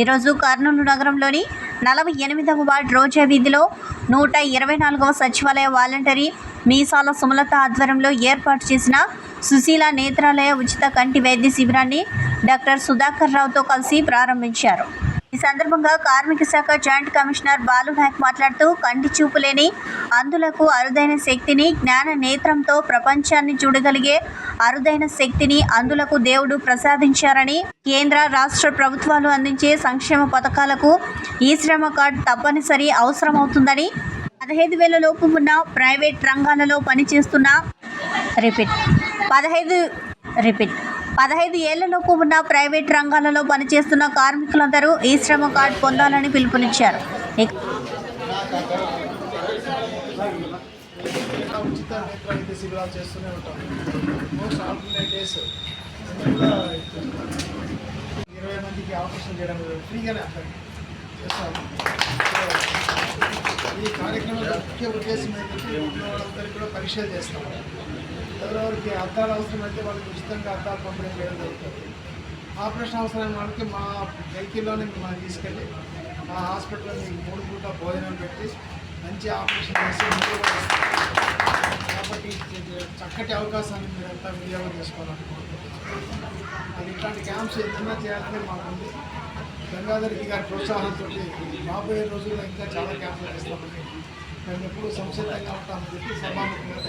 ఈరోజు కర్నూలు నగరంలోని 48వ వార్డు రోజా వీధిలో 124వ సచివాలయ వాలంటరీ మీసాల సుమలత ఆధ్వర్యంలో ఏర్పాటు చేసిన సుశీల నేత్రాలయ ఉచిత కంటి వైద్య శిబిరాన్ని డాక్టర్ సుధాకర్ రావుతో కలిసి ప్రారంభించారు. ఈ సందర్భంగా కార్మిక శాఖ జాయింట్ కమిషనర్ బాలు నాయక్ మాట్లాడుతూ కంటి చూపు లేని అంధులకు అరుదైన శక్తిని, జ్ఞాన నేత్రంతో ప్రపంచాన్ని చూడగలిగే అరుదైన శక్తిని అంధులకు దేవుడు ప్రసాదించారని, కేంద్ర రాష్ట్ర ప్రభుత్వాలు అందించే సంక్షేమ పథకాలకు ఈ శ్రమ కార్డు తప్పనిసరి అవసరమవుతుందని, 15,000 లోపు ఉన్న ప్రైవేట్ రంగాలలో పనిచేస్తున్న 15 ఏళ్లలోపు ఉన్న ప్రైవేట్ రంగాలలో పనిచేస్తున్న కార్మికులందరూ ఈ శ్రమ కార్డు పొందాలని పిలుపునిచ్చారు. ఉచిత నేత్ర వైద్య శిబిరాలు చేస్తూనే ఉంటాం. మోస్ట్ ఆల్టర్నేట్ డేస్ 20 మందికి ఆపరేషన్ చేయడం ఫ్రీగానే చేస్తాము. ఈ కార్యక్రమంలో ముఖ్య ఉద్దేశం ఏంటంటే వాళ్ళందరికీ కూడా పరీక్షలు చేస్తాము. ఎవరెవరికి అద్దాలు అవసరమైతే వాళ్ళకి ఉచితంగా అద్దాలు పంపిణీ చేయడం జరుగుతుంది. ఆపరేషన్ అవసరమైన వాళ్ళకి మా వెహికల్లోనే మనం తీసుకెళ్ళి మా హాస్పిటల్లో మీకు 3 పూట భోజనం పెట్టి మంచి ఆపరేషన్ చేసి కాబట్టి చక్కటి అవకాశాన్ని మీరంతా వినియోగం చేసుకోవాలనుకుంటున్నాం. అది ఇట్లాంటి క్యాంప్స్ ఏదైనా చేయాలని మాకుంది. గంగాధర్ గారి ప్రోత్సాహంతో రాబోయే రోజుల్లో ఇంకా చాలా క్యాంపులు చేస్తామని మేము ఎప్పుడు సంసిద్ధంగా ఉంటామని చెప్పి సభాముఖంగా